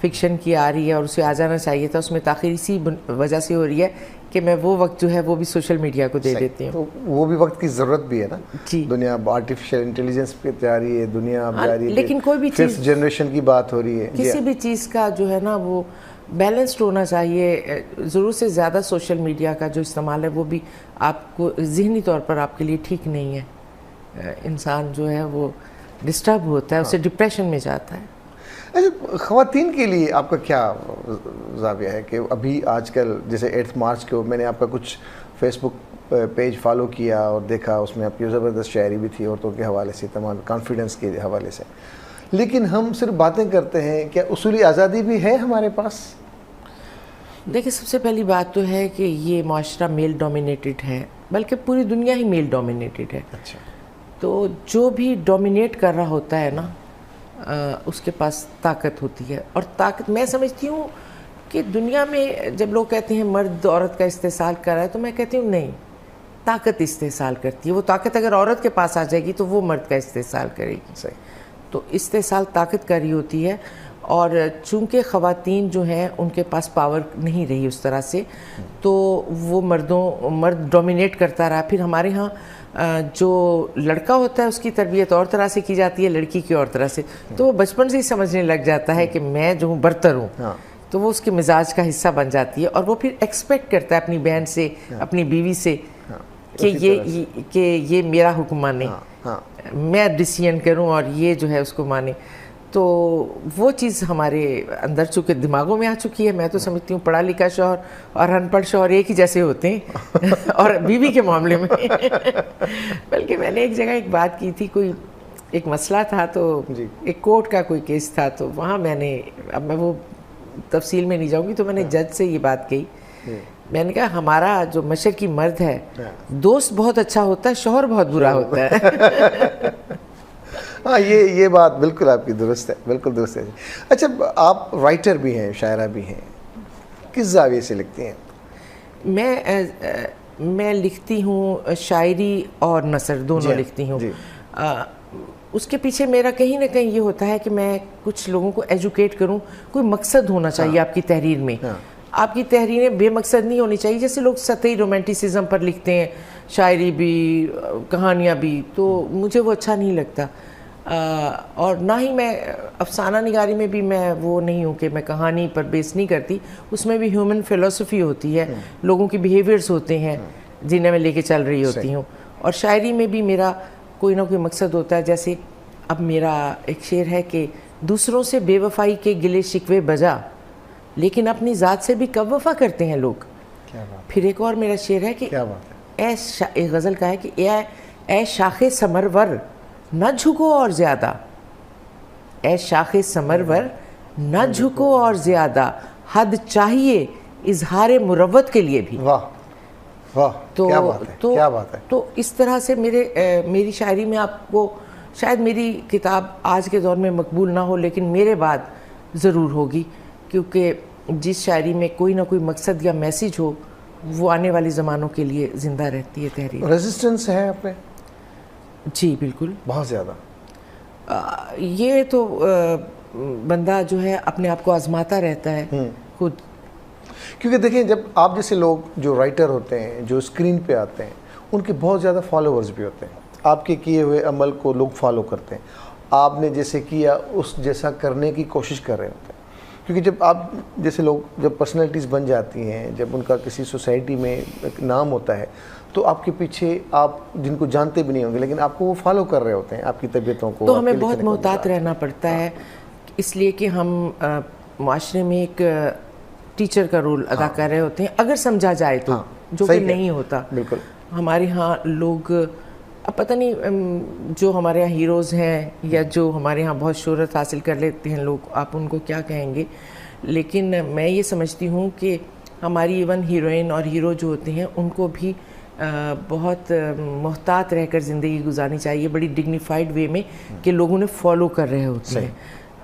Fiction کی آ رہی ہے اور اسے آ جانا چاہیے تھا, اس میں تاخیر اسی وجہ سے ہو رہی ہے کہ میں وہ وقت جو ہے وہ بھی سوشل میڈیا کو دے دیتی ہوں. تو وہ بھی وقت کی ضرورت بھی ہے نا. جی دنیا آرٹیفیشیل انٹیلیجنس پہ جا رہی ہے, دنیا اب جا رہی ہے, لیکن کوئی بھی چیز 5th جنریشن کی بات ہو رہی ہے. کسی بھی چیز کا جو ہے نا وہ بیلنسڈ ہونا چاہیے. ضرور سے زیادہ سوشل میڈیا کا جو استعمال ہے وہ بھی آپ کو ذہنی طور پر آپ کے لیے ٹھیک نہیں ہے. انسان جو ہے وہ ڈسٹرب ہوتا ہے, اسے ڈپریشن میں جاتا ہے. اچھا, خواتین کے لیے آپ کا کیا زاویہ ہے کہ ابھی آج کل جیسے 8 مارچ کو میں نے آپ کا کچھ فیس بک پیج فالو کیا اور دیکھا, اس میں آپ کی زبردست شاعری بھی تھی عورتوں کے حوالے سے, تمام کانفیڈنس کے حوالے سے, لیکن ہم صرف باتیں کرتے ہیں. کیا اصولی آزادی بھی ہے ہمارے پاس؟ دیکھیں, سب سے پہلی بات تو ہے کہ یہ معاشرہ میل ڈومینیٹڈ ہے, بلکہ پوری دنیا ہی میل ڈومینیٹڈ ہے. اچھا. تو جو بھی ڈومینیٹ کر رہا ہوتا ہے نا اس کے پاس طاقت ہوتی ہے. اور طاقت میں سمجھتی ہوں کہ دنیا میں جب لوگ کہتے ہیں مرد عورت کا استحصال کر رہا ہے, تو میں کہتی ہوں نہیں, طاقت استحصال کرتی ہے. وہ طاقت اگر عورت کے پاس آ جائے گی تو وہ مرد کا استحصال کرے گی. صحیح. تو استحصال طاقت کا رہی ہوتی ہے, اور چونکہ خواتین جو ہیں ان کے پاس پاور نہیں رہی اس طرح سے, تو وہ مرد ڈومینیٹ کرتا رہا. پھر ہمارے ہاں جو لڑکا ہوتا ہے اس کی تربیت اور طرح سے کی جاتی ہے, لڑکی کی اور طرح سے. تو وہ بچپن سے ہی سمجھنے لگ جاتا ہے کہ میں جو ہوں برتر ہوں, تو وہ اس کے مزاج کا حصہ بن جاتی ہے. اور وہ پھر ایکسپیکٹ کرتا ہے اپنی بہن سے, اپنی بیوی سے کہ یہ میرا حکم مانے, میں ڈیسیژن کروں اور یہ جو ہے اس کو مانے. تو وہ چیز ہمارے اندر چونکہ دماغوں میں آ چکی ہے. میں تو سمجھتی ہوں پڑھا لکھا شوہر اور ان پڑھ شوہر ایک ہی جیسے ہوتے ہیں اور بیوی کے معاملے میں بلکہ میں نے ایک جگہ ایک بات کی تھی, کوئی ایک مسئلہ تھا, تو ایک کورٹ کا کوئی کیس تھا, تو وہاں میں نے, اب میں وہ تفصیل میں نہیں جاؤں گی, تو میں نے جج سے یہ بات کہی. میں نے کہا ہمارا جو مشرقی مرد ہے دوست بہت اچھا ہوتا ہے, شوہر بہت برا ہوتا ہے. ہاں, یہ بات بالکل آپ کی درست ہے, بالکل درست ہے. اچھا, آپ رائٹر بھی ہیں, شاعرہ بھی ہیں, کس زاویے سے لکھتی ہیں؟ میں لکھتی ہوں شاعری اور نثر دونوں لکھتی ہوں. اس کے پیچھے میرا کہیں نہ کہیں یہ ہوتا ہے کہ میں کچھ لوگوں کو ایجوکیٹ کروں. کوئی مقصد ہونا چاہیے آپ کی تحریر میں. آپ کی تحریریں بے مقصد نہیں ہونی چاہیے. جیسے لوگ سطحی رومانٹسزم پر لکھتے ہیں, شاعری بھی کہانیاں بھی, تو مجھے وہ اچھا نہیں لگتا. اور نہ ہی میں افسانہ نگاری میں بھی میں وہ نہیں ہوں کہ میں کہانی پر بیس نہیں کرتی. اس میں بھی ہیومن فلسفی ہوتی ہے, لوگوں کی بیہیویئرز ہوتے ہیں جنہیں میں لے کے چل رہی ہوتی ہوں. اور شاعری میں بھی میرا کوئی نہ کوئی مقصد ہوتا ہے. جیسے اب میرا ایک شعر ہے کہ دوسروں سے بے وفائی کے گلے شکوے بجا, لیکن اپنی ذات سے بھی کب وفا کرتے ہیں لوگ. پھر ایک اور میرا شعر ہے کہ ایک غزل کا ہے کہ اے شاخ ثمرور نہ جھکو اور زیادہ, اے شاخ ثمرور نہ جھکو اور زیادہ, حد چاہیے اظہار مروت کے لیے بھی. واہ واہ, کیا بات ہے, کیا بات ہے. تو اس طرح سے میری شاعری میں آپ کو شاید میری کتاب آج کے دور میں مقبول نہ ہو, لیکن میرے بعد ضرور ہوگی, کیونکہ جس شاعری میں کوئی نہ کوئی مقصد یا میسیج ہو وہ آنے والے زمانوں کے لیے زندہ رہتی ہے تحریر. ریزسٹنس ہے آپ میں؟ جی بالکل, بہت زیادہ. یہ تو بندہ جو ہے اپنے آپ کو آزماتا رہتا ہے خود. کیونکہ دیکھیں, جب آپ جیسے لوگ جو رائٹر ہوتے ہیں, جو اسکرین پہ آتے ہیں, ان کے بہت زیادہ فالوورز بھی ہوتے ہیں. آپ کے کیے ہوئے عمل کو لوگ فالو کرتے ہیں. آپ نے جیسے کیا اس جیسا کرنے کی کوشش کر رہے ہوتے ہیں. کیونکہ جب آپ جیسے لوگ جب پرسنالٹیز بن جاتی ہیں, جب ان کا کسی سوسائٹی میں ایک نام ہوتا ہے, تو آپ کے پیچھے آپ جن کو جانتے بھی نہیں ہوں گے لیکن آپ کو وہ فالو کر رہے ہوتے ہیں, آپ کی طبیعتوں کو. تو ہمیں بہت محتاط رہنا پڑتا ہے, اس لیے کہ ہم معاشرے میں ایک ٹیچر کا رول ادا کر رہے ہوتے ہیں, اگر سمجھا جائے تو, جو کہ نہیں ہوتا. بالکل. ہمارے ہاں لوگ, اب پتہ نہیں جو ہمارے یہاں ہیروز ہیں یا جو ہمارے ہاں بہت شہرت حاصل کر لیتے ہیں لوگ, آپ ان کو کیا کہیں گے, لیکن میں یہ سمجھتی ہوں کہ ہماری ایون ہیروئن اور ہیرو جو ہوتے ہیں ان کو بھی بہت محتاط رہ کر زندگی گزارنی چاہیے, بڑی ڈگنیفائڈ وے میں, کہ لوگ انہیں فالو کر رہے ہوتے ہیں,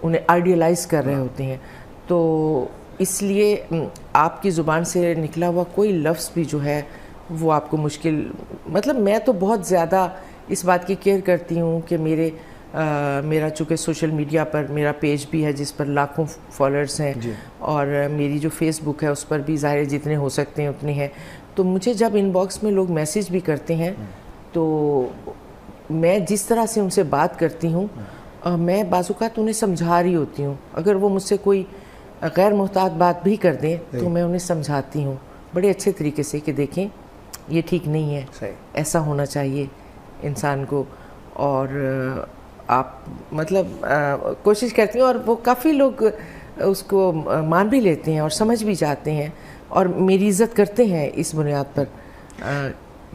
انہیں آئیڈیلائز کر رہے ہوتے ہیں. تو اس لیے آپ کی زبان سے نکلا ہوا کوئی لفظ بھی جو ہے وہ آپ کو مشکل, مطلب میں تو بہت زیادہ اس بات کی کیئر کرتی ہوں کہ میرے میرا چونکہ سوشل میڈیا پر میرا پیج بھی ہے جس پر لاکھوں فالوورز ہیں, اور میری جو فیس بک ہے اس پر بھی ظاہر جتنے ہو سکتے ہیں اتنے ہیں. تو مجھے جب ان باکس میں لوگ میسیج بھی کرتے ہیں تو میں جس طرح سے ان سے بات کرتی ہوں, میں بعض اوقات انہیں سمجھا رہی ہوتی ہوں. اگر وہ مجھ سے کوئی غیر محتاط بات بھی کر دیں تو میں انہیں سمجھاتی ہوں بڑے اچھے طریقے سے کہ دیکھیں یہ ٹھیک نہیں ہے, ایسا ہونا چاہیے انسان کو. اور آپ مطلب کوشش کرتی ہیں, اور وہ کافی لوگ اس کو مان بھی لیتے ہیں اور سمجھ بھی جاتے ہیں اور میری عزت کرتے ہیں اس بنیاد پر,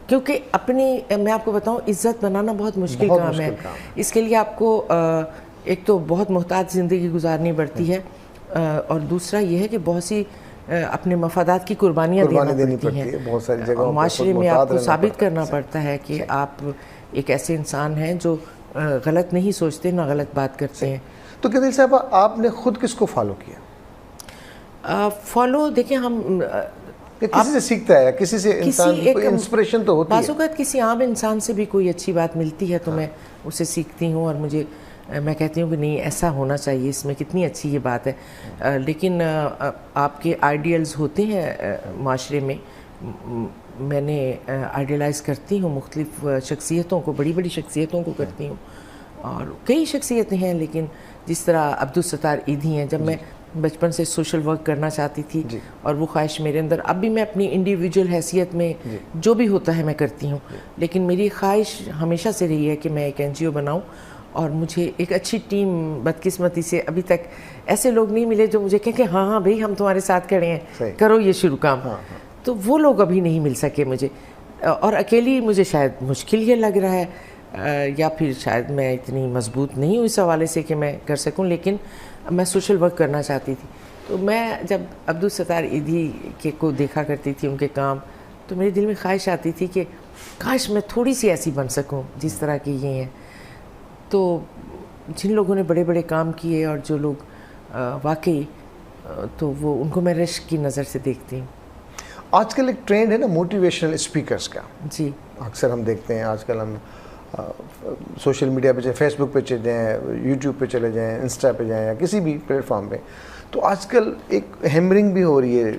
کیونکہ اپنی میں آپ کو بتاؤں عزت بنانا بہت مشکل کام ہے. اس کے لیے آپ کو ایک تو بہت محتاط زندگی گزارنی پڑتی ہے, اور دوسرا یہ ہے کہ بہت سی اپنے مفادات کی قربانیاں دینی پڑتی ہیں. بہت ساری جگہوں معاشرے میں آپ کو ثابت کرنا پڑتا ہے کہ آپ ایک ایسے انسان ہیں جو غلط نہیں سوچتے نہ غلط بات کرتے ہیں. تو قندیل صاحبہ آپ نے خود کس کو فالو کیا؟ فالو دیکھیں ہم کسی سے سیکھتا ہے, کسی سے انسان کوئی انسپریشن تو ہوتی ہے. بعض اوقات کسی عام انسان سے بھی کوئی اچھی بات ملتی ہے تو میں اسے سیکھتی ہوں, اور میں کہتی ہوں کہ نہیں ایسا ہونا چاہیے, اس میں کتنی اچھی یہ بات ہے. لیکن آپ کے آئیڈیلز ہوتے ہیں معاشرے میں, میں نے آئیڈیلائز کرتی ہوں مختلف شخصیتوں کو, بڑی بڑی شخصیتوں کو کرتی ہوں, اور کئی شخصیتیں ہیں. لیکن جس طرح عبدالستار ایدھی ہیں, جب میں بچپن سے سوشل ورک کرنا چاہتی تھی اور وہ خواہش میرے اندر, اب بھی میں اپنی انڈیویجول حیثیت میں جو بھی ہوتا ہے میں کرتی ہوں, لیکن میری خواہش ہمیشہ سے رہی ہے کہ میں ایک NGO بناؤں, اور مجھے ایک اچھی ٹیم بدقسمتی سے ابھی تک ایسے لوگ نہیں ملے جو مجھے کہیں کہ ہاں ہاں بھائی ہم تمہارے ساتھ کھڑے ہیں, کرو یہ شروع کام. تو وہ لوگ ابھی نہیں مل سکے مجھے, اور اکیلی مجھے شاید مشکل یہ لگ رہا ہے, یا پھر شاید میں اتنی مضبوط نہیں ہوں اس حوالے سے کہ میں کر سکوں. لیکن میں سوشل ورک کرنا چاہتی تھی, تو میں جب عبدالستار ایدھی کے کو دیکھا کرتی تھی ان کے کام, تو میرے دل میں خواہش آتی تھی کہ کاش میں تھوڑی سی ایسی بن سکوں جس طرح کی یہ ہیں. تو جن لوگوں نے بڑے بڑے کام کیے اور جو لوگ واقعی, تو وہ ان کو میں رشک کی نظر سے دیکھتی ہوں. آج کل ایک ٹرینڈ ہے نا موٹیویشنل اسپیکرز کا, جی اکثر ہم دیکھتے ہیں. آج کل ہم سوشل میڈیا پہ چلے, فیس بک پہ چلے جائیں, یوٹیوب پہ چلے جائیں, انسٹا پہ جائیں, یا کسی بھی پلیٹ فارم پہ, تو آج کل ایک ہیمرنگ بھی ہو رہی ہے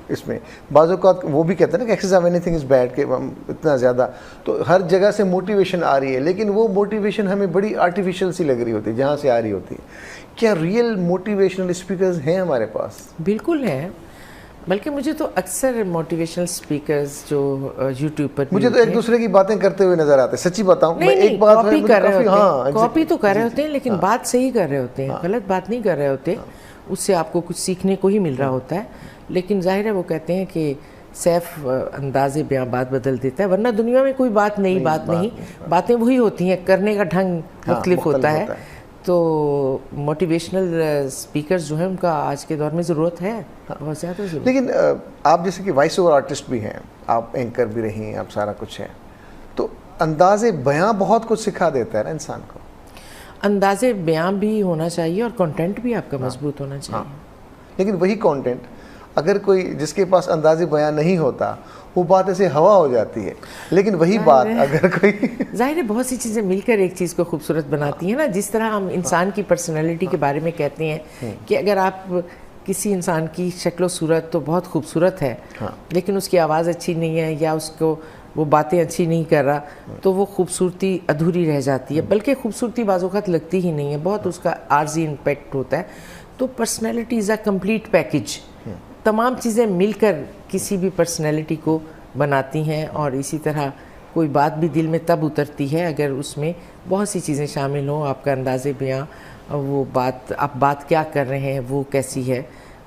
اس میں. بعض اوقات وہ بھی کہتے ہیں نا کہ access of any thing is bad, کہ اتنا زیادہ, تو ہر جگہ سے موٹیویشن آ رہی ہے, لیکن وہ موٹیویشن ہمیں بڑی آرٹیفیشیل سی لگ رہی ہوتی ہے جہاں سے آ رہی ہوتی ہے. کیا ریئل موٹیویشنل اسپیکرز ہیں ہمارے پاس؟ بالکل ہیں, بلکہ مجھے تو اکثر موٹیویشنل اسپیکرز جو یوٹیوب پر مجھے تو ایک دوسرے کی باتیں کرتے ہوئے نظر آتے ہیں. سچی بتاؤں میں ایک بات کاپی کر رہے ہوتے ہیں, کاپی تو کر رہے ہوتے ہیں, لیکن بات صحیح کر رہے ہوتے ہیں, غلط بات نہیں کر رہے ہوتے. اس سے آپ کو کچھ سیکھنے کو ہی مل رہا ہوتا ہے. لیکن ظاہر ہے وہ کہتے ہیں کہ سیف انداز بیاں بات بدل دیتا ہے, ورنہ دنیا میں کوئی بات نہیں, باتیں وہی ہوتی ہیں, کرنے کا ڈھنگ مختلف ہوتا ہے. تو موٹیویشنل اسپیکرز جو ہیں ان کا آج کے دور میں ضرورت ہے, بہت زیادہ ضرورت. لیکن آپ جیسے کہ وائس اوور آرٹسٹ بھی ہیں, آپ اینکر بھی رہی ہیں, آپ سارا کچھ ہے, تو انداز بیاں بہت کچھ سکھا دیتا ہے نا انسان کو. انداز بیاں بھی ہونا چاہیے اور کنٹینٹ بھی آپ کا مضبوط ہونا چاہیے. لیکن وہی کنٹینٹ اگر کوئی جس کے پاس انداز بیاں نہیں ہوتا, وہ بات ایسے ہوا ہو جاتی ہے. لیکن وہی بات اگر کوئی, ظاہر ہے بہت سی چیزیں مل کر ایک چیز کو خوبصورت بناتی ہیں نا. جس طرح ہم انسان کی پرسنالٹی کے بارے میں کہتے ہیں کہ اگر آپ کسی انسان کی شکل و صورت تو بہت خوبصورت ہے, لیکن اس کی آواز اچھی نہیں ہے, یا اس کو وہ باتیں اچھی نہیں کر رہا, تو وہ خوبصورتی ادھوری رہ جاتی ہے. بلکہ خوبصورتی بعض اوقات لگتی ہی نہیں ہے, بہت اس کا عارضی امپیکٹ ہوتا ہے. تو personality is a complete package, تمام چیزیں مل کر کسی بھی پرسنالٹی کو بناتی ہیں. اور اسی طرح کوئی بات بھی دل میں تب اترتی ہے اگر اس میں بہت سی چیزیں شامل ہوں. آپ کا انداز بیاں, وہ بات, آپ بات کیا کر رہے ہیں وہ کیسی ہے,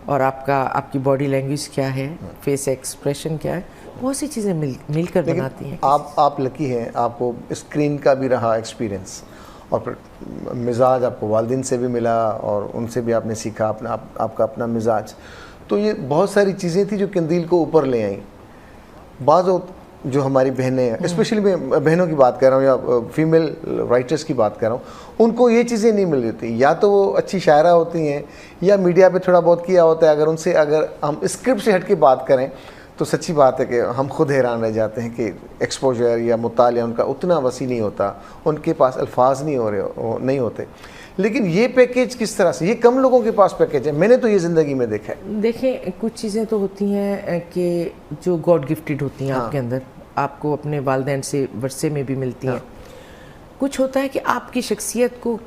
اور آپ کی باڈی لینگویج کیا ہے, فیس ایکسپریشن کیا ہے, بہت سی چیزیں مل کر بناتی ہیں. آپ لکی ہیں, آپ کو اسکرین کا بھی رہا ایکسپیرینس, اور پھر مزاج آپ کو والدین سے بھی ملا, اور ان سے بھی آپ نے سیکھا آپ کا اپنا مزاج. تو یہ بہت ساری چیزیں تھیں جو قندیل کو اوپر لے آئیں. بعض جو ہماری بہنیں ہیں, اسپیشلی میں بہنوں کی بات کر رہا ہوں یا فیمیل رائٹرز کی بات کر رہا ہوں, ان کو یہ چیزیں نہیں مل رہی. یا تو وہ اچھی شاعرہ ہوتی ہیں, یا میڈیا پہ تھوڑا بہت کیا ہوتا ہے. اگر ہم اسکرپٹ سے ہٹ کے بات کریں تو سچی بات ہے کہ ہم خود حیران رہ جاتے ہیں کہ ایکسپوجر یا مطالعہ ان کا اتنا وسیع نہیں ہوتا, ان کے پاس الفاظ نہیں ہوتے. لیکن یہ پیکیج کس طرح سے, یہ کم لوگوں کے پاس پیکیج ہے, میں نے تو یہ زندگی میں دیکھا ہے. دیکھیں کچھ چیزیں تو ہوتی ہیں کہ جو گاڈ گفٹڈ ہوتی ہیں آپ کے اندر, آپ کو اپنے والدین سے ورثے میں بھی ملتی ہیں. کچھ ہوتا ہے کہ آپ کی شخصیت کو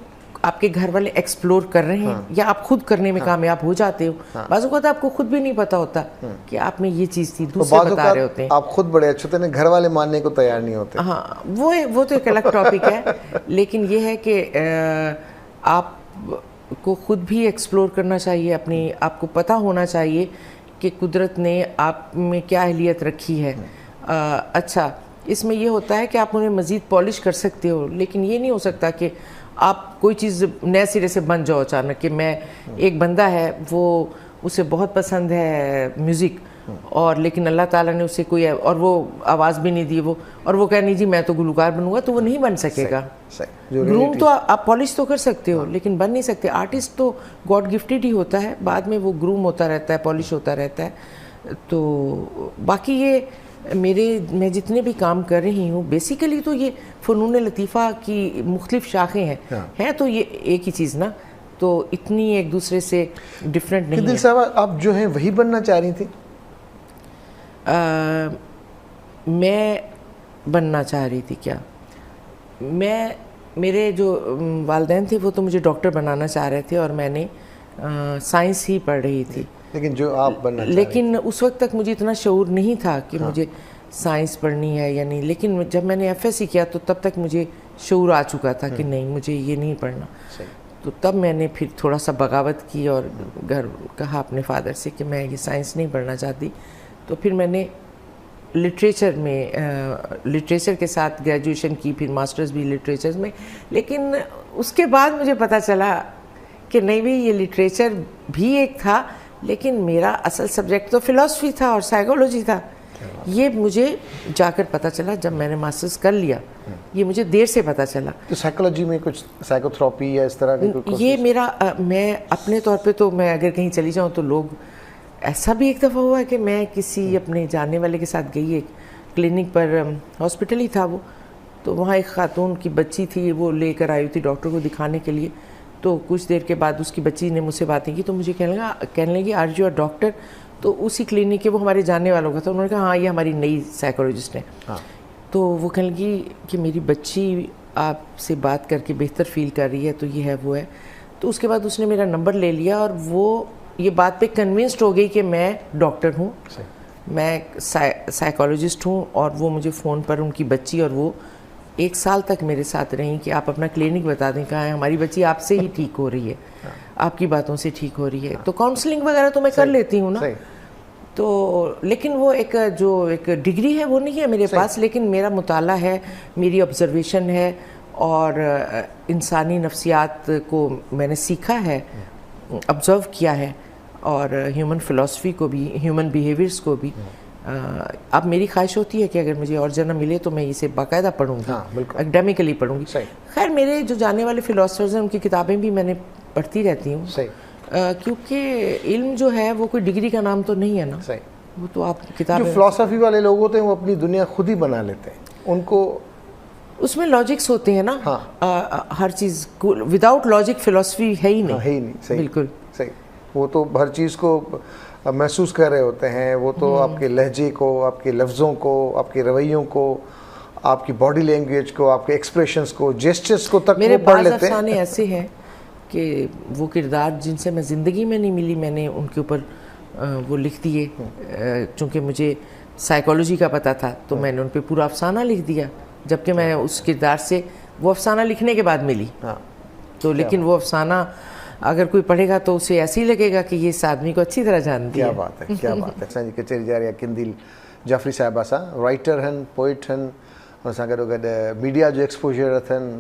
آپ کے گھر والے ایکسپلور کر رہے ہیں یا آپ خود کرنے میں کامیاب ہو جاتے ہو. بعض اوقات آپ کو خود بھی نہیں پتا ہوتا کہ آپ میں یہ چیز تھی, دوسرے بتا رہے ہوتے ہیں. آپ خود بڑے اچھے ہوتے ہیں, گھر والے ماننے کو تیار نہیں ہوتے. ہاں وہ تو ایک الگ ٹاپک ہے. لیکن یہ ہے کہ آپ کو خود بھی ایکسپلور کرنا چاہیے, آپ کو پتہ ہونا چاہیے کہ قدرت نے آپ میں کیا اہلیت رکھی ہے. اچھا, اس میں یہ ہوتا ہے کہ آپ انہیں مزید پالش کر سکتے ہو, لیکن یہ نہیں ہو سکتا کہ آپ کوئی چیز نئے سرے سے بن جاؤ اچانک. کہ میں ایک بندہ ہے وہ اسے بہت پسند ہے میوزک, اور لیکن اللہ تعالیٰ نے اسے کوئی اور وہ آواز بھی نہیں دی, اور وہ کہہ نہیں جی میں تو گلوکار بنوں گا, تو وہ نہیں بن سکے گا. گروم تو آپ پالش تو کر سکتے ہو لیکن بن نہیں سکتے. آرٹسٹ تو گاڈ گفٹڈ ہی ہوتا ہے, بعد میں وہ گروم ہوتا رہتا ہے, پالش ہوتا رہتا ہے. تو باقی یہ میں جتنے بھی کام کر رہی ہوں بیسیکلی تو یہ فنون لطیفہ کی مختلف شاخیں ہیں تو یہ ایک ہی چیز نا, تو اتنی ایک دوسرے سے ڈفرینٹ نہیں ہے. دل صاحبہ آپ جو ہیں وہی بننا چاہ رہی تھی؟ میں بننا چاہ رہی تھی کیا, میرے جو والدین تھے وہ تو مجھے ڈاکٹر بنانا چاہ رہے تھے, اور میں نے سائنس ہی پڑھ رہی تھی. لیکن جو آپ بننا چاہ لیکن اس وقت تک مجھے اتنا شعور نہیں تھا کہ مجھے سائنس پڑھنی ہے یا نہیں. لیکن جب میں نے ایف ایس سی کیا تو تب تک مجھے شعور آ چکا تھا کہ نہیں مجھے یہ نہیں پڑھنا. تو تب میں نے پھر تھوڑا سا بغاوت کی اور کہا اپنے فادر سے کہ میں یہ سائنس نہیں پڑھنا چاہتی. تو پھر میں نے لٹریچر کے ساتھ گریجویشن کی, پھر ماسٹرز بھی لٹریچر میں. لیکن اس کے بعد مجھے پتہ چلا کہ نہیں بھئی یہ لٹریچر بھی ایک تھا, لیکن میرا اصل سبجیکٹ تو فلاسفی تھا اور سائیکالوجی تھا. یہ مجھے جا کر پتہ چلا جب میں نے ماسٹرز کر لیا, یہ مجھے دیر سے پتہ چلا. تو سائیکالوجی میں کچھ سائیکو تھراپی یا اس طرح کی یہ میں اپنے طور پہ تو میں اگر کہیں چلی جاؤں تو لوگ, ایسا بھی ایک دفعہ ہوا کہ میں کسی اپنے جاننے والے کے ساتھ گئی ایک کلینک پر, ہاسپٹل ہی تھا وہ, تو وہاں ایک خاتون کی بچی تھی, وہ لے کر آئی تھی ڈاکٹر کو دکھانے کے لیے. تو کچھ دیر کے بعد اس کی بچی نے مجھ سے باتیں کی, تو مجھے کہنے لگی آر یو اے ڈاکٹر. تو اسی کلینک کے وہ ہمارے جاننے والوں کا تھا. انہوں نے کہا ہاں یہ ہماری نئی سائیکالوجسٹ ہیں. تو وہ کہنے لگی کہ میری بچی آپ سے بات کر کے بہتر فیل کر رہی ہے, تو یہ ہے وہ ہے. تو اس کے بعد اس نے میرا نمبر لے لیا, اور وہ یہ بات پہ کنونسڈ ہو گئی کہ میں ڈاکٹر ہوں, میں سائیکالوجسٹ ہوں. اور وہ مجھے فون پر ان کی بچی اور وہ 1 سال تک میرے ساتھ رہیں کہ آپ اپنا کلینک بتا دیں. کہا ہے ہماری بچی آپ سے ہی ٹھیک ہو رہی ہے, آپ کی باتوں سے ٹھیک ہو رہی ہے. تو کاؤنسلنگ وغیرہ تو میں کر لیتی ہوں نا. تو لیکن وہ ایک ڈگری ہے وہ نہیں ہے میرے پاس, لیکن میرا مطالعہ ہے, میری آبزرویشن ہے, اور انسانی نفسیات کو میں نے سیکھا ہے, آبزرو کیا ہے, اور ہیومن فلسفی کو بھی, ہیومن بیہیویئرس کو بھی. اب میری خواہش ہوتی ہے کہ اگر مجھے اور جنم ملے تو میں اسے باقاعدہ پڑھوں گی, اکیڈیمکلی پڑھوں گی. خیر میرے جو جانے والے فلاسفرز ہیں ان کی کتابیں بھی میں نے پڑھتی رہتی ہوں, کیونکہ علم جو ہے وہ کوئی ڈگری کا نام تو نہیں ہے نا. وہ تو آپ کتابیں, جو فلسفی والے لوگ ہوتے ہیں وہ اپنی دنیا خود ہی بنا لیتے ہیں, ان کو اس میں لاجکس ہوتے ہیں نا. ہر چیز وداؤٹ لاجک فلسفی ہے ہی نہیں. بالکل صحیح. وہ تو ہر چیز کو محسوس کر رہے ہوتے ہیں. وہ تو آپ کے لہجے کو, آپ کے لفظوں کو, آپ کے رویوں کو, آپ کی باڈی لینگویج کو, آپ کے ایکسپریشنز کو, جیسچرز کو تک وہ پڑھ لیتے ہیں. میرے بعض افسانے ایسے ہیں کہ وہ کردار جن سے میں زندگی میں نہیں ملی, میں نے ان کے اوپر وہ لکھ دیے. چونکہ مجھے سائیکالوجی کا پتہ تھا تو میں نے ان پہ پورا افسانہ لکھ دیا, جبکہ میں اس کردار سے وہ افسانہ لکھنے کے بعد ملی. تو لیکن وہ افسانہ اگر کوئی پڑھے گا تو اسے ایسے ہی لگے گا کہ یہ اس آدمی کو اچھی طرح جانتی ہے. کیا بات ہے, کیا بات ہے. سنجی کچیری جاریا قندیل جعفری صاحبہ سا رائٹر ہیں, پوئٹ ہیں, اور سا گڈو گڈ میڈیا جو ایکسپوجر اتھن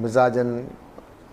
مزاجن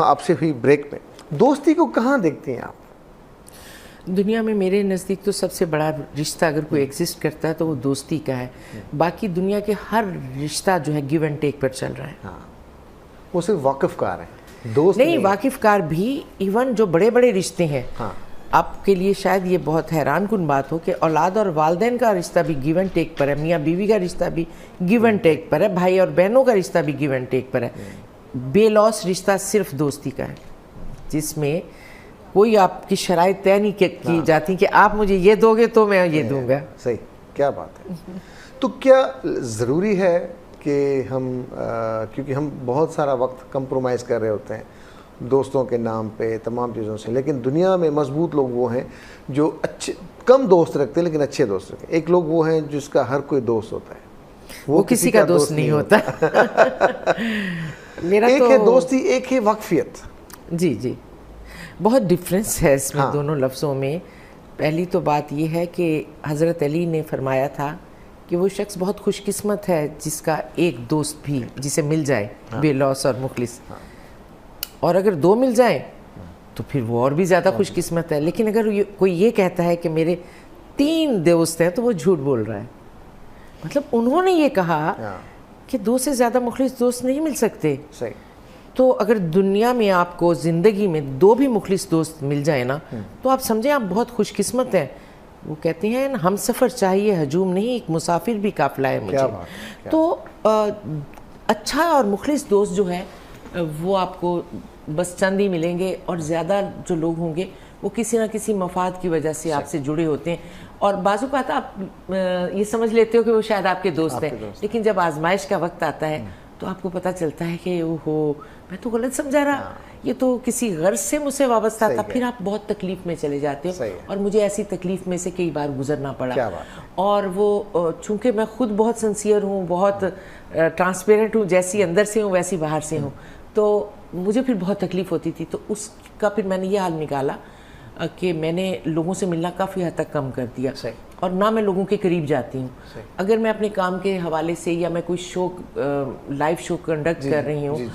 آپ سے ہوئی بریک میں. دوستی کو کہاں دیکھتی ہیں آپ؟ دنیا میں میرے نزدیک تو سب سے بڑا رشتہ اگر کوئی ایگزسٹ کرتا ہے تو وہ دوستی کا ہے. باقی دنیا کے ہر رشتہ جو ہے گیو اینڈ ٹیک پر چل رہا ہے. ہاں وہ صرف واقف کار ہیں, دوست نہیں. واقف کار بھی, ایون جو بڑے بڑے رشتے ہیں, ہاں آپ کے لیے شاید یہ بہت حیران کن بات ہو کہ اولاد اور والدین کا رشتہ بھی گیو اینڈ ٹیک پر ہے, میاں بیوی کا رشتہ بھی گیو اینڈ ٹیک پر ہے, بھائی اور بہنوں کا رشتہ بھی گیو اینڈ ٹیک پر ہے. بے لوس رشتہ صرف دوستی کا ہے, جس میں کوئی آپ کی شرائط طے نہیں کی جاتی کہ آپ مجھے یہ دو گے تو میں یہ دوں گا. صحیح, کیا بات ہے. تو کیا ضروری ہے کہ ہم, کیونکہ ہم بہت سارا وقت کمپرومائز کر رہے ہوتے ہیں دوستوں کے نام پہ, تمام چیزوں سے, لیکن دنیا میں مضبوط لوگ وہ ہیں جو اچھے, کم دوست رکھتے ہیں لیکن اچھے دوست رکھتے ہیں. ایک لوگ وہ ہیں جس کا ہر کوئی دوست ہوتا ہے, وہ کسی کا دوست نہیں ہوتا. میرا ایک ہے دوستی, ایک ہے وقفیت. جی جی, بہت ڈفرینس ہے اس میں دونوں لفظوں میں. پہلی تو بات یہ ہے کہ حضرت علی نے فرمایا تھا کہ وہ شخص بہت خوش قسمت ہے جس کا ایک دوست بھی جسے مل جائے بے لوس اور مخلص, اور اگر دو مل جائیں تو پھر وہ اور بھی زیادہ خوش قسمت ہے. لیکن اگر کوئی یہ کہتا ہے کہ میرے 3 دوست ہیں تو وہ جھوٹ بول رہا ہے. مطلب انہوں نے یہ کہا کہ 2 سے زیادہ مخلص دوست نہیں مل سکتے. صحیح. تو اگر دنیا میں آپ کو زندگی میں 2 بھی مخلص دوست مل جائیں نا تو آپ سمجھیں آپ بہت خوش قسمت ہیں. وہ کہتے ہیں ہم سفر چاہیے ہجوم نہیں, ایک مسافر بھی قافلہ ہے مجھے. تو اچھا اور مخلص دوست جو ہے وہ آپ کو بس چند ہی ملیں گے, اور زیادہ جو لوگ ہوں گے وہ کسی نہ کسی مفاد کی وجہ سے آپ سے جڑے ہوتے ہیں, اور بعض اوقات آپ یہ سمجھ لیتے ہو کہ وہ شاید آپ کے دوست ہیں, لیکن جب آزمائش کا وقت آتا ہے تو آپ کو پتہ چلتا ہے کہ اوہو میں تو غلط سمجھا رہا, یہ تو کسی غرض سے مجھ سے وابستہ تھا. پھر آپ بہت تکلیف میں چلے جاتے ہو, اور مجھے ایسی تکلیف میں سے کئی بار گزرنا پڑا. اور وہ چونکہ میں خود بہت سنسیئر ہوں, بہت ٹرانسپیرنٹ ہوں, جیسی اندر سے ہوں ویسی باہر سے ہوں, تو مجھے پھر بہت تکلیف ہوتی تھی. تو اس کا پھر میں نے یہ حال نکالا کہ میں نے لوگوں سے ملنا کافی حد تک کم کر دیا, اور نہ میں لوگوں کے قریب جاتی ہوں. اگر میں اپنے کام کے حوالے سے یا میں کوئی شو, لائیو شو کنڈکٹ کر رہی ہوں,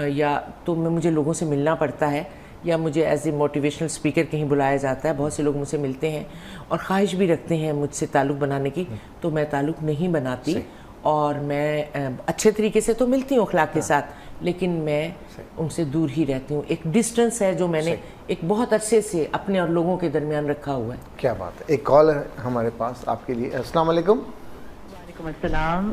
یا تو مجھے لوگوں سے ملنا پڑتا ہے, یا مجھے ایز اے موٹیویشنل اسپیکر کہیں بلایا جاتا ہے. بہت سے لوگ مجھ سے ملتے ہیں اور خواہش بھی رکھتے ہیں مجھ سے تعلق بنانے کی, تو میں تعلق نہیں بناتی. اور میں اچھے طریقے سے تو ملتی ہوں اخلاق کے ساتھ, لیکن میں ان سے دور ہی رہتی ہوں. ایک ڈسٹنس ہے جو میں نے ایک بہت عرصے سے اپنے اور لوگوں کے درمیان رکھا ہوا ہے. کیا بات ہے. ایک کال ہے ہمارے پاس آپ کے لیے. السلام علیکم. وعلیکم السلام.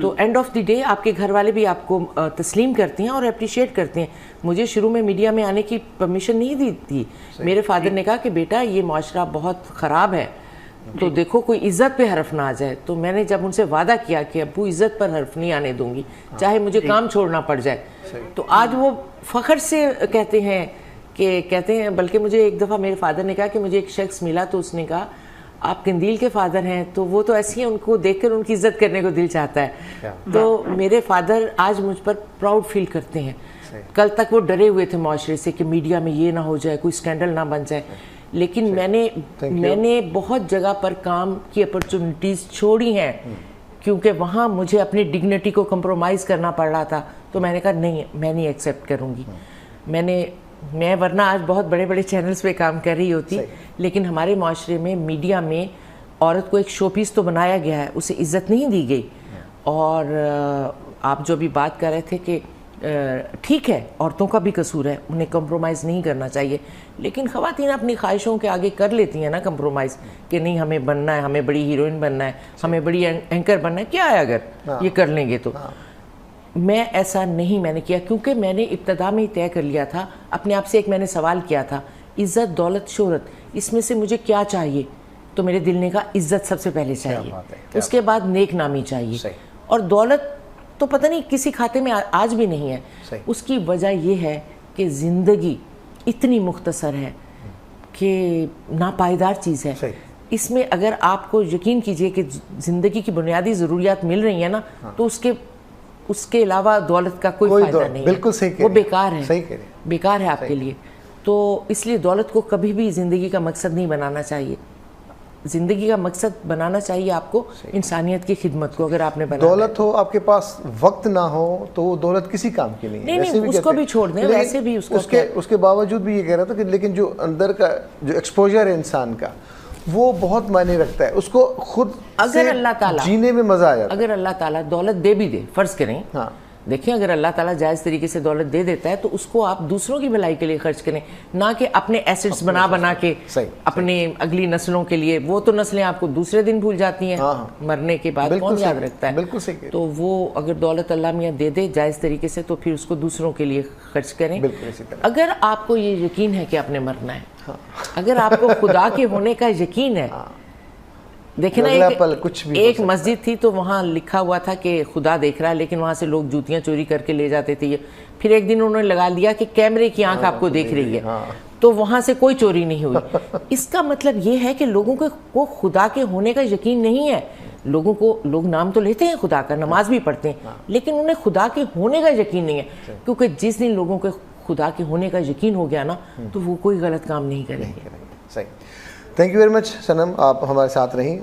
تو اینڈ آف دی ڈے آپ کے گھر والے بھی آپ کو تسلیم کرتے ہیں اور اپریشیٹ کرتے ہیں. مجھے شروع میں میڈیا میں آنے کی پرمیشن نہیں دی تھی. میرے فادر نے کہا کہ بیٹا یہ معاشرہ بہت خراب ہے, تو دیکھو کوئی عزت پہ حرف نہ آ جائے. تو میں نے جب ان سے وعدہ کیا کہ ابو عزت پر حرف نہیں آنے دوں گی, چاہے مجھے کام چھوڑنا پڑ جائے, تو آج وہ فخر سے کہتے ہیں بلکہ مجھے ایک دفعہ میرے فادر نے کہا کہ مجھے ایک شخص ملا تو اس نے کہا آپ قندیل کے فادر ہیں, تو وہ تو ایسی ہیں, ان کو دیکھ کر ان کی عزت کرنے کو دل چاہتا ہے. تو میرے فادر آج مجھ پر پراؤڈ فیل کرتے ہیں. کل تک وہ ڈرے ہوئے تھے معاشرے سے کہ میڈیا میں یہ نہ ہو جائے, کوئی اسکینڈل نہ بن جائے, لیکن میں نے بہت جگہ پر کام کی اپرچونٹیز چھوڑی ہیں کیونکہ وہاں مجھے اپنی ڈگنیٹی کو کمپرومائز کرنا پڑ رہا تھا. تو میں نے کہا نہیں, میں نہیں ایکسیپٹ کروں گی. میں ورنہ آج بہت بڑے بڑے چینلز پہ کام کر رہی ہوتی, لیکن ہمارے معاشرے میں میڈیا میں عورت کو ایک شو پیس تو بنایا گیا ہے, اسے عزت نہیں دی گئی. اور آپ جو بھی بات کر رہے تھے کہ ٹھیک ہے عورتوں کا بھی قصور ہے, انہیں کمپرومائز نہیں کرنا چاہیے, لیکن خواتین اپنی خواہشوں کے آگے کر لیتی ہیں نا کمپرومائز, کہ نہیں ہمیں بننا ہے, ہمیں بڑی ہیروئن بننا ہے, ہمیں بڑی اینکر بننا ہے, کیا ہے اگر یہ کر لیں گے تو. میں ایسا نہیں میں نے کیا, کیونکہ میں نے ابتدا میں ہی طے کر لیا تھا اپنے آپ سے. ایک میں نے سوال کیا تھا, عزت دولت شہرت اس میں سے مجھے کیا چاہیے؟ تو میرے دل نے کہا عزت سب سے پہلے چاہیے, اس کے بعد نیک نامی چاہیے, اور دولت تو پتہ نہیں کسی کھاتے میں آج بھی نہیں ہے. اس کی وجہ یہ ہے کہ زندگی اتنی مختصر ہے کہ ناپائیدار چیز ہے. اس میں اگر آپ کو یقین کیجئے کہ زندگی کی بنیادی ضروریات مل رہی ہیں نا, تو اس کے علاوہ دولت کا کوئی فائدہ نہیں ہے. بالکل صحیح, وہ بیکار ہے, بیکار ہے آپ کے لیے. تو اس لیے دولت کو کبھی بھی زندگی کا مقصد نہیں بنانا چاہیے. زندگی کا مقصد بنانا چاہیے آپ کو انسانیت کی خدمت کو. اگر آپ نے بنانا دولت ہو, آپ کے پاس وقت نہ ہو, تو وہ دولت کسی کام کی نہیں ہے. نہیں, اس کو بھی چھوڑ دیں, ویسے بھی اس کے باوجود بھی یہ کہہ رہا تھا کہ لیکن جو اندر کا جو ایکسپوجر ہے انسان کا, وہ بہت معنی رکھتا ہے. اس کو خود اگر اللہ تعالیٰ جینے میں مزہ آ جاتا ہے. اگر اللہ تعالیٰ دولت دے بھی دے, فرض کریں, دیکھیں اگر اللہ تعالیٰ جائز طریقے سے دولت دے دیتا ہے تو اس کو آپ دوسروں کی بھلائی کے لیے خرچ کریں, نہ کہ اپنے ایسٹس بنا کے اپنے اگلی نسلوں کے لیے. وہ تو نسلیں آپ کو دوسرے دن بھول جاتی ہیں, مرنے کے بعد کون یاد رکھتا ہے. بالکل صحیح. تو وہ اگر دولت اللہ میاں دے دے جائز طریقے سے, تو پھر اس کو دوسروں کے لیے خرچ کریں. اگر آپ کو یہ یقین ہے کہ آپ نے مرنا ہے, اگر آپ کو خدا کے ہونے کا یقین ہے. دیکھیں نا, ایک مسجد تھی تو وہاں لکھا ہوا تھا کہ خدا دیکھ رہا ہے, لیکن وہاں سے لوگ جوتیاں چوری کر کے لے جاتے تھے. پھر ایک دن انہوں نے لگا دیا کہ کیمرے کی آنکھ آپ کو دیکھ رہی ہے, تو وہاں سے کوئی چوری نہیں ہوئی. اس کا مطلب یہ ہے کہ لوگوں کو خدا کے ہونے کا یقین نہیں ہے. لوگ نام تو لیتے ہیں خدا کا, نماز بھی پڑھتے ہیں, لیکن انہیں خدا کے ہونے کا یقین نہیں ہے. کیونکہ جس دن لوگوں کے خدا کے ہونے کا یقین ہو گیا نا, تو وہ کوئی غلط کام نہیں کریں گے. صحیح. تھینک یو ویری مچ صنم, آپ ہمارے ساتھ رہیں.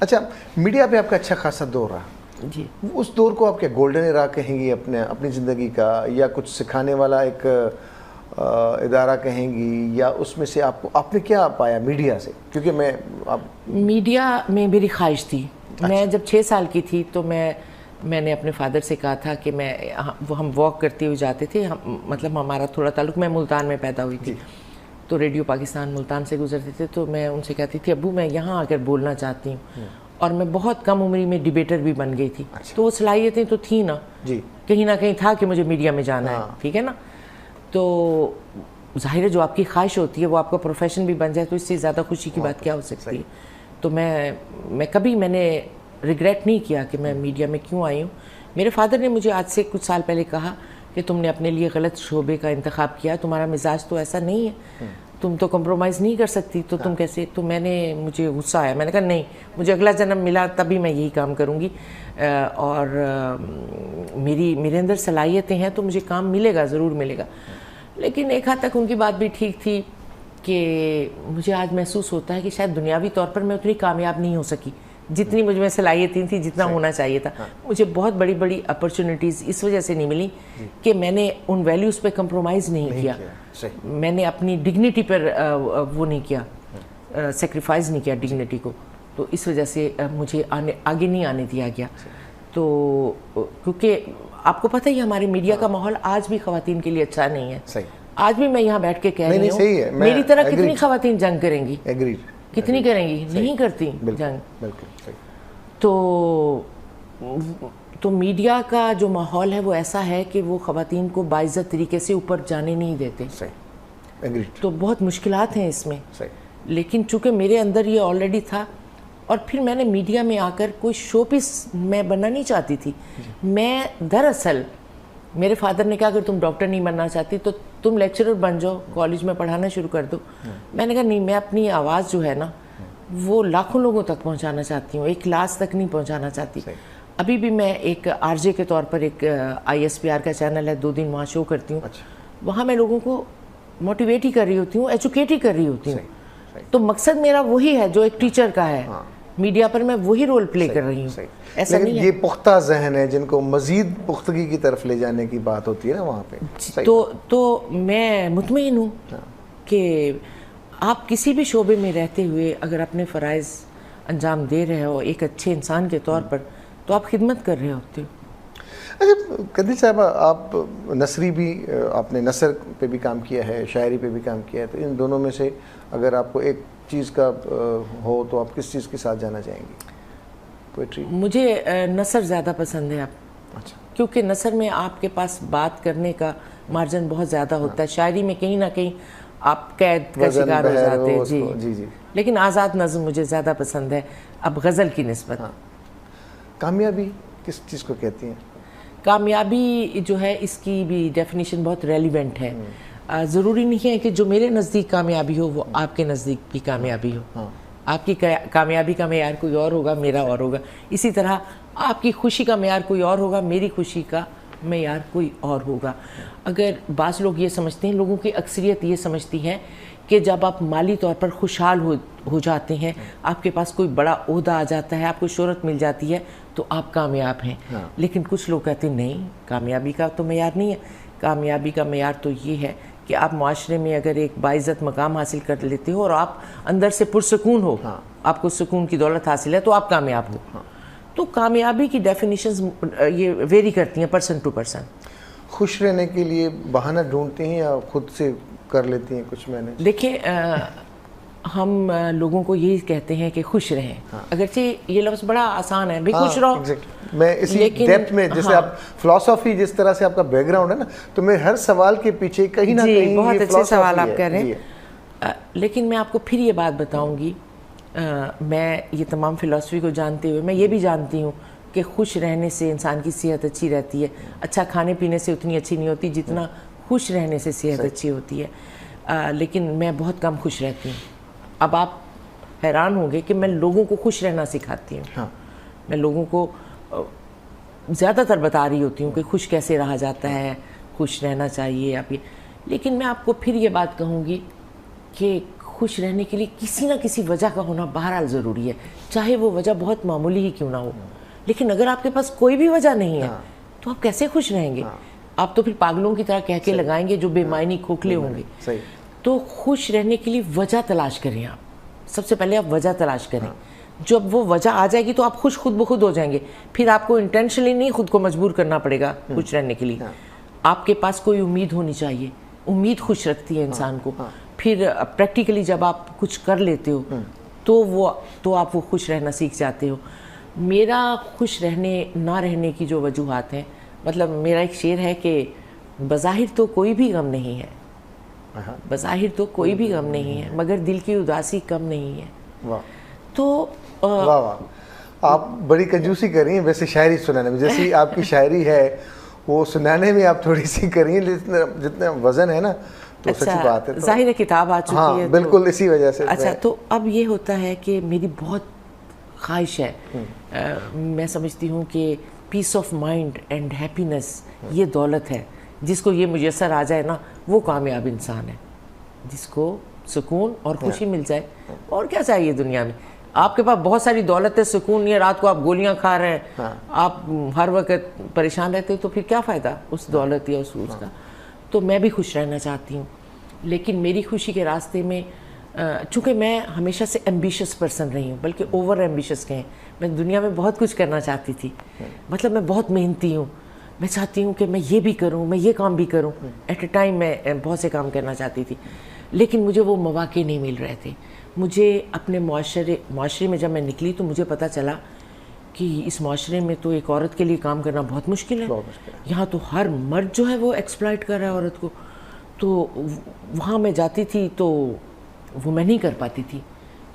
اچھا, میڈیا پہ آپ کا اچھا خاصا دور رہا جی, اس دور کو آپ کیا گولڈن ایرا کہیں گی اپنی زندگی کا, یا کچھ سکھانے والا ایک ادارہ کہیں گی, یا اس میں سے آپ نے کیا پایا میڈیا سے؟ کیونکہ میڈیا میں میری خواہش تھی. میں جب 6 سال کی تھی تو میں نے اپنے فادر سے کہا تھا کہ ہم واک کرتے ہوئے جاتے تھے, مطلب ہمارا تھوڑا تعلق, میں ملتان میں پیدا ہوئی تھی, تو ریڈیو پاکستان ملتان سے گزرتے تھے. تو میں ان سے کہتی تھی ابو میں یہاں آ کر بولنا چاہتی ہوں, اور میں بہت کم عمری میں ڈیبیٹر بھی بن گئی تھی. تو وہ صلاحیتیں تو تھیں نا, کہیں نہ کہیں تھا کہ مجھے میڈیا میں جانا ہے, ٹھیک ہے نا. تو ظاہر ہے جو آپ کی خواہش ہوتی ہے وہ آپ کا پروفیشن بھی بن جائے, تو اس سے زیادہ خوشی کی بات کیا ہو سکتی ہے. تو میں نے ریگریٹ نہیں کیا کہ میں میڈیا میں کیوں آئی ہوں. میرے فادر نے مجھے آج سے کچھ سال پہلے کہا کہ تم نے اپنے لیے غلط شعبے کا انتخاب کیا, تمہارا مزاج تو ایسا نہیں ہے, تم تو کمپرومائز نہیں کر سکتی, تو تم کیسے. تو مجھے غصہ آیا, میں نے کہا نہیں, مجھے اگلا جنم ملا تبھی میں یہی کام کروں گی, اور میرے اندر صلاحیتیں ہیں تو مجھے کام ملے گا, ضرور ملے گا. لیکن ایک حد تک ان کی بات بھی ٹھیک تھی کہ مجھے آج محسوس ہوتا ہے کہ شاید دنیاوی طور پر میں اتنی کامیاب نہیں ہو سکی جتنی مجھ میں صلاحیتیں تھیں, جتنا ہونا چاہیے تھا. مجھے بہت بڑی اپرچونیٹیز اس وجہ سے نہیں ملی کہ میں نے ان ویلیوز پہ کمپرومائز نہیں کیا, میں نے اپنی ڈگنیٹی پر وہ نہیں کیا, سیکریفائز نہیں کیا ڈگنیٹی کو. تو اس وجہ سے مجھے آگے نہیں آنے دیا گیا. تو کیونکہ آپ کو پتہ ہی ہمارے میڈیا کا ماحول آج بھی خواتین کے لیے اچھا نہیں ہے. آج بھی میں یہاں بیٹھ کے کہہ رہی ہوں, میری طرح کتنی خواتین جنگ کریں گی, کتنی کریں گی, نہیں کرتی جنگ. تو تو میڈیا کا جو ماحول ہے وہ ایسا ہے کہ وہ خواتین کو باعزت طریقے سے اوپر جانے نہیں دیتے. تو بہت مشکلات ہیں اس میں. لیکن چونکہ میرے اندر یہ آلریڈی تھا, اور پھر میں نے میڈیا میں آ کر کوئی شو پیس میں بننا نہیں چاہتی تھی. میں دراصل میرے فادر نے کہا اگر تم ڈاکٹر نہیں بننا چاہتی تو تم لیکچرر بن جاؤ, کالج میں پڑھانا شروع کر دو. میں نے کہا نہیں, میں اپنی آواز جو ہے نا وہ لاکھوں لوگوں تک پہنچانا چاہتی ہوں, ایک کلاس تک نہیں پہنچانا چاہتی. ابھی بھی میں ایک آر جے کے طور پر ایک ISPR کا چینل ہے, 2 دن وہاں شو کرتی ہوں. وہاں میں لوگوں کو موٹیویٹ ہی کر رہی ہوتی ہوں, ایجوکیٹ ہی کر رہی ہوتی ہوں. تو مقصد میرا وہی ہے جو ایک ٹیچر کا ہے. میڈیا پر میں وہی رول پلے کر رہی ہوں. ایسا نہیں ہے. یہ پختہ ذہن ہے جن کو مزید پختگی کی طرف لے جانے کی بات ہوتی ہے نا وہاں پہ. تو میں مطمئن ہوں کہ آپ کسی بھی شعبے میں رہتے ہوئے اگر اپنے فرائض انجام دے رہے ہو ایک اچھے انسان کے طور پر, تو آپ خدمت کر رہے ہوتے ہو. اچھا قدیر صاحبہ, آپ نثری بھی, آپ نے نثر پہ بھی کام کیا ہے, شاعری پہ بھی کام کیا ہے, تو ان دونوں میں سے اگر آپ کو ایک چیز کا ہو تو آپ کس چیز کے ساتھ جانا چاہیں گی؟ پوئٹری. مجھے نثر زیادہ پسند ہے. اچھا. کیونکہ نثر میں آپ کے پاس بات کرنے کا مارجن بہت زیادہ ہوتا ہے. شاعری میں کہیں نہ کہیں آپ قید کا شکار ہو جاتے ہیں. جی. لیکن آزاد نظم مجھے زیادہ پسند ہے اب غزل کی نسبت. کامیابی کس چیز کو کہتی ہیں؟ کامیابی جو ہے اس کی بھی ڈیفینیشن بہت ریلیونٹ ہے. ضروری نہیں ہے کہ جو میرے نزدیک کامیابی ہو وہ آپ کے نزدیک بھی کامیابی ہو. آپ کی کامیابی کا معیار کوئی اور ہوگا, میرا اور ہوگا. اسی طرح آپ کی خوشی کا معیار کوئی اور ہوگا, میری خوشی کا معیار کوئی اور ہوگا. اگر بعض لوگ یہ سمجھتے ہیں, لوگوں کی اکثریت یہ سمجھتی ہے کہ جب آپ مالی طور پر خوشحال ہو جاتے ہیں, آپ کے پاس کوئی بڑا عہدہ آ جاتا ہے, آپ کو شہرت مل جاتی ہے, تو آپ کامیاب ہیں. لیکن کچھ لوگ کہتے ہیں نہیں, کامیابی کا تو معیار نہیں ہے. کامیابی کا معیار تو یہ ہے کہ آپ معاشرے میں اگر ایک باعزت مقام حاصل کر لیتے ہو اور آپ اندر سے پرسکون ہو, آپ کو سکون کی دولت حاصل ہے, تو آپ کامیاب ہو. تو کامیابی کی ڈیفینیشنز یہ ویری کرتی ہیں پرسن ٹو پرسن. خوش رہنے کے لیے بہانہ ڈھونڈتے ہیں یا خود سے کر لیتی ہیں کچھ مینیج؟ دیکھیں, ہم لوگوں کو یہی کہتے ہیں کہ خوش رہیں. اگرچہ یہ لفظ بڑا آسان ہے, بھی خوش رہو. میں اسی ڈیپتھ میں, جیسے آپ فلسفی جس طرح سے آپ کا بیک گراؤنڈ ہے نا, تو میں ہر سوال کے پیچھے کہیں نہ کہیں بہت اچھے سوال آپ کہہ رہے ہیں. لیکن میں آپ کو پھر یہ بات بتاؤں گی, میں یہ تمام فلسفی کو جانتے ہوئے میں یہ بھی جانتی ہوں کہ خوش رہنے سے انسان کی صحت اچھی رہتی ہے. اچھا کھانے پینے سے اتنی اچھی نہیں ہوتی جتنا خوش رہنے سے صحت اچھی ہوتی ہے. لیکن میں بہت کم خوش رہتی ہوں. اب آپ حیران ہوں گے کہ میں لوگوں کو خوش رہنا سکھاتی ہوں. میں لوگوں کو زیادہ تر بتا رہی ہوتی ہوں کہ خوش کیسے رہا جاتا ہے, خوش رہنا چاہیے آپ یہ. لیکن میں آپ کو پھر یہ بات کہوں گی کہ خوش رہنے کے لیے کسی نہ کسی وجہ کا ہونا بہرحال ضروری ہے, چاہے وہ وجہ بہت معمولی ہی کیوں نہ ہو. لیکن اگر آپ کے پاس کوئی بھی وجہ نہیں ہے تو آپ کیسے خوش رہیں گے؟ آپ تو پھر پاگلوں کی طرح کہہ کے لگائیں گے جو بے معنی کھوکھلے ہوں گے. تو خوش رہنے کے لیے وجہ تلاش کریں. آپ سب سے پہلے آپ وجہ تلاش کریں. جب وہ وجہ آ جائے گی تو آپ خوش خود بخود ہو جائیں گے. پھر آپ کو انٹینشنلی نہیں خود کو مجبور کرنا پڑے گا خوش رہنے کے لیے. آپ کے پاس کوئی امید ہونی چاہیے. امید خوش رکھتی ہے انسان کو. پھر پریکٹیکلی جب آپ کچھ کر لیتے ہو تو آپ وہ خوش رہنا سیکھ جاتے ہو. میرا خوش رہنے نہ رہنے کی جو وجوہات ہیں, مطلب میرا ایک شعر ہے کہ بظاہر تو کوئی بھی غم نہیں ہے, بظاہر تو کوئی بھی غم نہیں ہے, مگر دل کی اداسی کم نہیں ہے. تو آپ بڑی کنجوسی کر رہی ہیں ویسے شاعری سنانے میں. جیسی آپ کی شاعری ہے وہ سنانے میں آپ تھوڑی سی کر رہی ہیں, جتنا وزن ہے نا, تو سچی بات ہے. ظاہر کتاب آ چکی ہے بالکل اسی وجہ سے. اچھا, تو اب یہ ہوتا ہے کہ میری بہت خواہش ہے, میں سمجھتی ہوں کہ پیس آف مائنڈ اینڈ ہیپینس یہ دولت ہے. جس کو یہ میسر آ جائے نا وہ کامیاب انسان ہے. جس کو سکون اور خوشی مل جائے, اور کیا چاہیے دنیا میں. آپ کے پاس بہت ساری دولت ہے, سکون نہیں ہے, رات کو آپ گولیاں کھا رہے ہیں, آپ ہر وقت پریشان رہتے ہو, تو پھر کیا فائدہ اس دولت یا اس روز کا. تو میں بھی خوش رہنا چاہتی ہوں, لیکن میری خوشی کے راستے میں چونکہ میں ہمیشہ سے ایمبیشس پرسن رہی ہوں, بلکہ اوور ایمبیشس کہیں, میں دنیا میں بہت کچھ کرنا چاہتی تھی. مطلب میں بہت محنتی ہوں, میں چاہتی ہوں کہ میں یہ بھی کروں, میں یہ کام بھی کروں. ایٹ اے ٹائم میں بہت سے کام کرنا چاہتی تھی, لیکن مجھے وہ مواقع نہیں مل رہے تھے. مجھے اپنے معاشرے میں جب میں نکلی تو مجھے پتہ چلا کہ اس معاشرے میں تو ایک عورت کے لیے کام کرنا بہت مشکل ہے. یہاں تو ہر مرد جو ہے وہ ایکسپلائٹ کر رہا ہے عورت کو. تو وہاں میں جاتی تھی تو وہ میں نہیں کر پاتی تھی,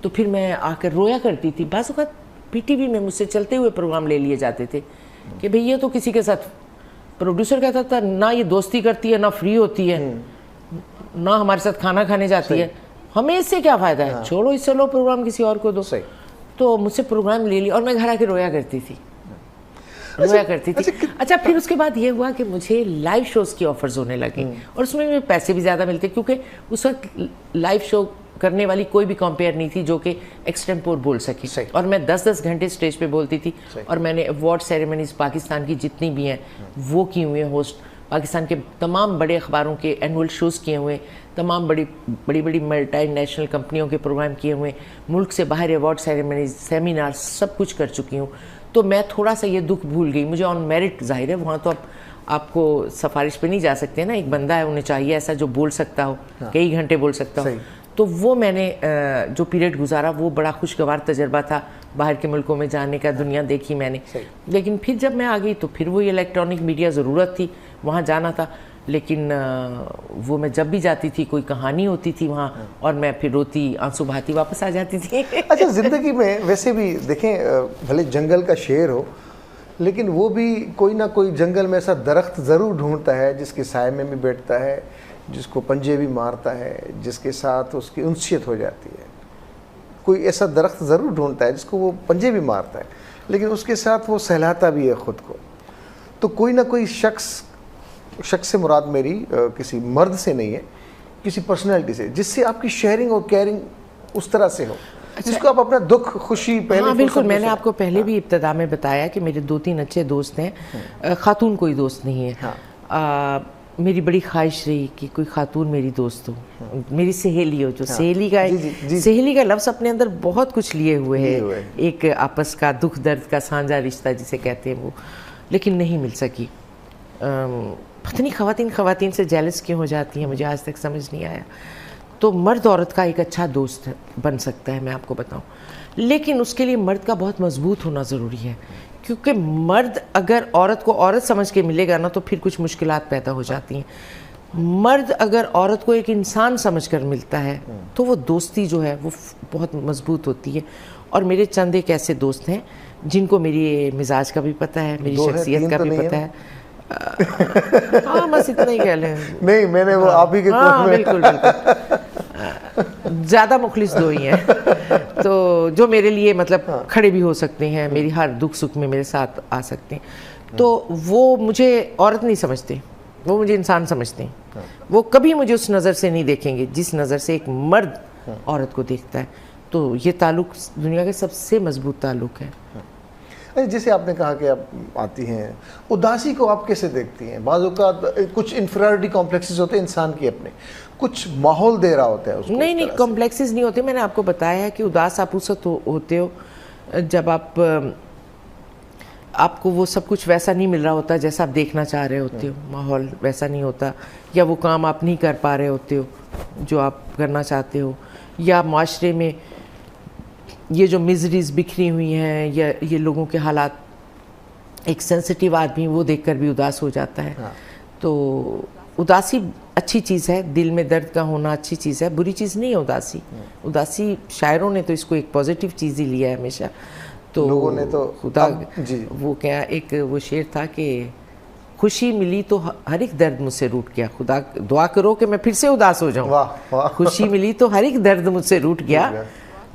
تو پھر میں آ کر رویا کرتی تھی. بعض اوقات پی ٹی وی میں مجھ سے چلتے ہوئے پروگرام لے لیے جاتے تھے کہ بھئی یہ تو کسی کے ساتھ, پروڈیوسر کہتا تھا نہ یہ دوستی کرتی ہے, نہ فری ہوتی ہے, نہ ہمارے ساتھ کھانا کھانے جاتی ہے, ہمیں اس سے کیا فائدہ ہے, چھوڑو اس سے لو پروگرام کسی اور کو دو. تو مجھ سے پروگرام لے لیا اور میں گھر آ کے رویا کرتی تھی. اچھا پھر اس کے بعد یہ ہوا کہ مجھے لائیو شوز کی آفرز ہونے لگے, اور اس میں پیسے بھی زیادہ ملتے, کیونکہ اس وقت لائیو شو کرنے والی کوئی بھی کمپیئر نہیں تھی جو کہ ایکسٹمپور بول سکی, اور میں 10-10 گھنٹے اسٹیج پہ بولتی تھی. اور میں نے ایوارڈ سیریمنیز پاکستان کی جتنی بھی ہیں وہ کی ہوئی ہیں ہوسٹ, پاکستان کے تمام بڑے اخباروں کے اینول شوز کیے ہوئے, تمام بڑی ملٹی نیشنل کمپنیوں کے پروگرام کیے ہوئے, ملک سے باہر ایوارڈ سیریمنیز, سیمینار سب کچھ کر چکی ہوں. تو میں تھوڑا سا یہ دکھ بھول گئی. مجھے آن میرٹ ظاہر ہے وہاں تو آپ کو سفارش پہ نہیں جا سکتے نا, ایک بندہ ہے انہیں چاہیے ایسا جو بول سکتا ہو, کئی گھنٹے بول سکتا ہو. تو وہ میں نے جو پیریڈ گزارا وہ بڑا خوشگوار تجربہ تھا, باہر کے ملکوں میں جانے کا, دنیا دیکھی میں نے. لیکن پھر جب میں آ گئی تو پھر وہ الیکٹرانک میڈیا ضرورت تھی, وہاں جانا تھا. لیکن وہ میں جب بھی جاتی تھی کوئی کہانی ہوتی تھی وہاں, اور میں پھر روتی آنسو بہاتی واپس آ جاتی تھی. اچھا زندگی میں ویسے بھی دیکھیں, بھلے جنگل کا شیر ہو لیکن وہ بھی کوئی نہ کوئی جنگل میں ایسا درخت ضرور ڈھونڈتا ہے جس کے سائے میں بھی بیٹھتا ہے, جس کو پنجے بھی مارتا ہے, جس کے ساتھ اس کی انسیت ہو جاتی ہے. کوئی ایسا درخت ضرور ڈھونڈتا ہے جس کو وہ پنجے بھی مارتا ہے لیکن اس کے ساتھ وہ سہلاتا بھی ہے خود کو. تو کوئی نہ کوئی شخص سے مراد میری کسی مرد سے نہیں ہے, کسی پرسنالٹی سے, جس سے آپ کی شیئرنگ اور کیئرنگ اس طرح سے ہو, جس کو آپ اپنا دکھ خوشی پہلے. ہاں بالکل, میں نے آپ کو پہلے بھی ابتدا میں بتایا کہ میرے 2-3 اچھے دوست ہیں, خاتون کوئی دوست نہیں ہے. میری بڑی خواہش رہی کہ کوئی خاتون میری دوست ہو, میری سہیلی ہو, جو سہیلی کا لفظ اپنے اندر بہت کچھ لیے ہوئے ہے, ایک آپس کا دکھ درد کا سانجھا رشتہ جسے کہتے ہیں وہ, لیکن نہیں مل سکی. پتہ نہیں خواتین سے جیلس کیوں ہو جاتی ہیں, مجھے آج تک سمجھ نہیں آیا. تو مرد عورت کا ایک اچھا دوست بن سکتا ہے, میں آپ کو بتاؤں, لیکن اس کے لیے مرد کا بہت مضبوط ہونا ضروری ہے, کیونکہ مرد اگر عورت کو عورت سمجھ کے ملے گا نا تو پھر کچھ مشکلات پیدا ہو جاتی ہیں. مرد اگر عورت کو ایک انسان سمجھ کر ملتا ہے تو وہ دوستی جو ہے وہ بہت مضبوط ہوتی ہے. اور میرے چند ایک ایسے دوست ہیں جن کو میری مزاج کا بھی پتہ ہے, میری شخصیت کا بھی پتہ ہے. ہاں بس اتنا ہی کہہ لیں. نہیں, میں نے وہ آپ ہی کے ہاں بالکل, زیادہ مخلص 2 ہی ہیں تو جو میرے لیے مطلب کھڑے بھی ہو سکتے ہیں, میری ہر دکھ سکھ میں میرے ساتھ آ سکتے ہیں. تو وہ مجھے عورت نہیں سمجھتے, وہ مجھے انسان سمجھتے ہیں. وہ کبھی مجھے اس نظر سے نہیں دیکھیں گے جس نظر سے ایک مرد عورت کو دیکھتا ہے. تو یہ تعلق دنیا کے سب سے مضبوط تعلق ہے. جیسے آپ نے کہا کہ آپ آتی ہیں, اداسی کو آپ کیسے دیکھتی ہیں؟ بعض اوقات کچھ انفیریورٹی کمپلیکسز ہوتے ہیں انسان کے اپنے, کچھ ماحول دے رہا ہوتا ہے اس کو. نہیں کمپلیکسز نہیں ہوتے. میں نے آپ کو بتایا ہے کہ اداس آپ اس وقت ہوتے ہو جب آپ کو وہ سب کچھ ویسا نہیں مل رہا ہوتا جیسا آپ دیکھنا چاہ رہے ہوتے ہو, ماحول ویسا نہیں ہوتا, یا وہ کام آپ نہیں کر پا رہے ہوتے ہو جو آپ کرنا چاہتے ہو, یا معاشرے میں یہ جو مزریز بکھری ہوئی ہیں, یا یہ لوگوں کے حالات, ایک سینسٹیو آدمی وہ دیکھ کر بھی اداس ہو جاتا ہے. تو اداسی اچھی چیز ہے, دل میں درد کا ہونا اچھی چیز ہے, بری چیز نہیں ہے اداسی. اداسی شاعروں نے تو اس کو ایک پازیٹیو چیز ہی لیا ہے ہمیشہ. تو لوگوں نے تو خدا وہ کیا ایک وہ شعر تھا کہ خوشی ملی تو ہر ایک درد مجھ سے روٹ گیا, خدا دعا کرو کہ میں پھر سے اداس ہو جاؤں. خوشی ملی تو ہر ایک درد مجھ سے روٹ گیا,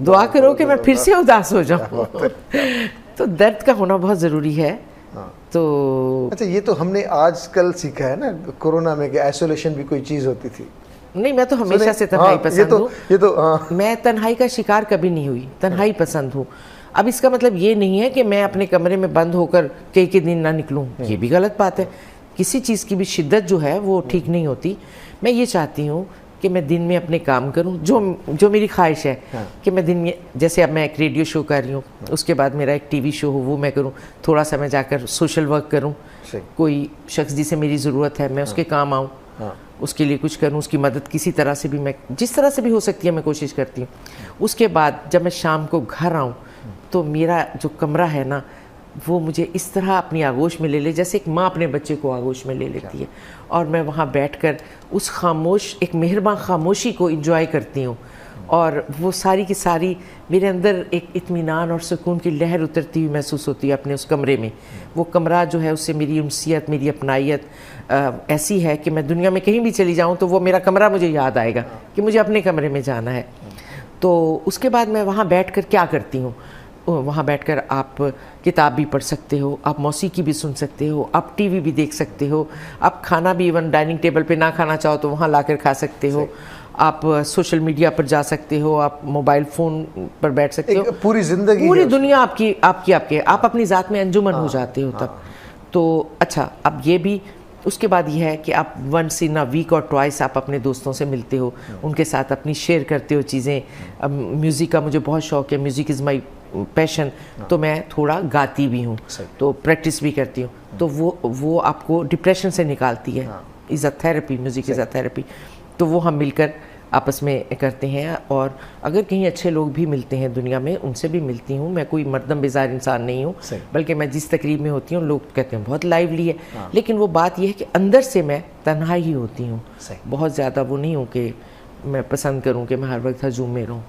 دعا کرو کہ میں پھر سے اداس ہو جاؤں. تو درد کا ہونا بہت ضروری ہے. تو اچھا, یہ تو ہم نے آج کل سیکھا ہے نا کورونا میں کہ آئسولیشن بھی کوئی چیز ہوتی تھی. نہیں, میں تو ہمیشہ سے تنہائی پسند ہوں. میں تنہائی کا شکار کبھی نہیں ہوئی, تنہائی پسند ہوں. اب اس کا مطلب یہ نہیں ہے کہ میں اپنے کمرے میں بند ہو کر کئی دن نہ نکلوں, یہ بھی غلط بات ہے. کسی چیز کی بھی شدت جو ہے وہ ٹھیک نہیں ہوتی. میں یہ چاہتی ہوں کہ میں دن میں اپنے کام کروں, جو میری خواہش ہے کہ میں دن میں, جیسے اب میں ایک ریڈیو شو کر رہی ہوں, اس کے بعد میرا ایک ٹی وی شو ہو وہ میں کروں, تھوڑا سا میں جا کر سوشل ورک کروں, کوئی شخص جسے میری ضرورت ہے میں اس کے کام آؤں, اس کے لیے کچھ کروں, اس کی مدد کسی طرح سے بھی, میں جس طرح سے بھی ہو سکتی ہے میں کوشش کرتی ہوں. اس کے بعد جب میں شام کو گھر آؤں تو میرا جو کمرہ ہے نا وہ مجھے اس طرح اپنی آغوش میں لے لے جیسے ایک ماں اپنے بچے کو آغوش میں لے لیتی ہے, اور میں وہاں بیٹھ کر اس خاموش ایک مہربان خاموشی کو انجوائے کرتی ہوں, اور وہ ساری کی ساری میرے اندر ایک اطمینان اور سکون کی لہر اترتی ہوئی محسوس ہوتی ہے اپنے اس کمرے میں. وہ کمرہ جو ہے اس سے میری انسیت, میری اپنائیت ایسی ہے کہ میں دنیا میں کہیں بھی چلی جاؤں تو وہ میرا کمرہ مجھے یاد آئے گا کہ مجھے اپنے کمرے میں جانا ہے. تو اس کے بعد میں وہاں بیٹھ کر کیا کرتی ہوں, وہاں بیٹھ کر آپ کتاب بھی پڑھ سکتے ہو, آپ موسیقی بھی سن سکتے ہو, آپ ٹی وی بھی دیکھ سکتے ہو, آپ کھانا بھی ایون ڈائننگ ٹیبل پہ نہ کھانا چاہو تو وہاں لا کر کھا سکتے ہو, آپ سوشل میڈیا پر جا سکتے ہو, آپ موبائل فون پر بیٹھ سکتے ہو, پوری زندگی پوری دنیا آپ اپنی ذات میں انجمن ہو جاتے ہو تب. تو اچھا اب یہ بھی اس کے بعد یہ ہے کہ آپ ونس ان ویک اور ٹوائس آپ اپنے دوستوں سے ملتے ہو, ان کے ساتھ اپنی شیئر کرتے ہو چیزیں. اب میوزک کا مجھے بہت شوق ہے, میوزک از مائی پیشن, تو میں تھوڑا گاتی بھی ہوں, تو پریکٹس بھی کرتی ہوں, تو وہ آپ کو ڈپریشن سے نکالتی ہے. Is a therapy, music is a therapy. تو وہ ہم مل کر آپس میں کرتے ہیں, اور اگر کہیں اچھے لوگ بھی ملتے ہیں دنیا میں ان سے بھی ملتی ہوں. میں کوئی مردم بیزار انسان نہیں ہوں, بلکہ میں جس تقریب میں ہوتی ہوں لوگ کہتے ہیں بہت لائیولی ہے, لیکن وہ بات یہ ہے کہ اندر سے میں تنہا ہی ہوتی ہوں, بہت زیادہ وہ نہیں ہوں کہ میں پسند کروں کہ میں ہر وقت ہجوم میں رہوں.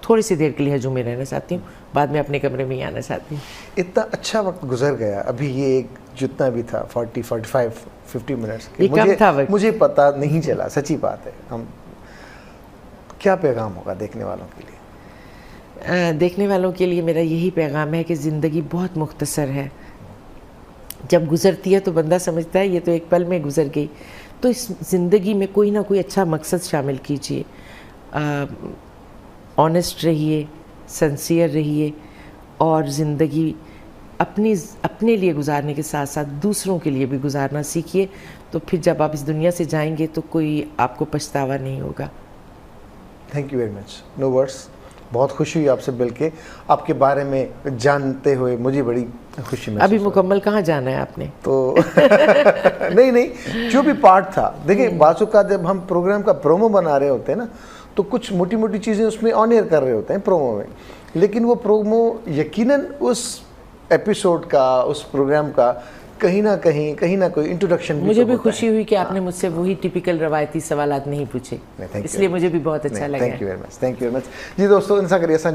تھوڑی سی دیر کے لیے ہجوم میں رہنا چاہتی ہوں, بعد میں اپنے کمرے میں ہی آنا چاہتی ہوں. اتنا اچھا وقت گزر گیا ابھی, یہ ایک جتنا بھی تھا 40-45-50 منٹس, مجھے پتہ نہیں چلا, سچی بات ہے. ہم کیا پیغام ہوگا دیکھنے والوں کے لیے؟ دیکھنے والوں کے لیے میرا یہی پیغام ہے کہ زندگی بہت مختصر ہے. جب گزرتی ہے تو بندہ سمجھتا ہے یہ تو ایک پل میں گزر گئی, تو اس زندگی میں کوئی نہ کوئی اچھا مقصد شامل کیجیے. آنیسٹ رہیے, سنسیئر رہیے, اور زندگی اپنے لیے گزارنے کے ساتھ ساتھ دوسروں کے لیے بھی گزارنا سیکھیے. تو پھر جب آپ اس دنیا سے جائیں گے تو کوئی آپ کو پچھتاوا نہیں ہوگا. Thank you very much, know words. بہت خوشی ہوئی آپ سے مل کے, آپ کے بارے میں جانتے ہوئے مجھے بڑی خوشی محسوس. ابھی مکمل کہاں جانا ہے آپ نے؟ تو نہیں, جو بھی پارٹ تھا, دیکھیں بعض اوقات جب ہم پروگرام کا پرومو بنا رہے ہوتے ہیں نا, تو کچھ موٹی موٹی چیزیں اس میں آن ایئر کر رہے ہوتے ہیں پرومو میں, لیکن وہ پرومو یقیناً اس ایپیسوڈ کا, اس پروگرام کا کہیں نہ کوئی انٹروڈکشن. مجھے بھی خوشی ہوئی کہ آپ نے مجھ سے وہی ٹپیکل روایتی سوالات نہیں پوچھے, اس لیے مجھے بھی بہت اچھا لگا. Thank you very much. جی دوستو, ان سان کری اسان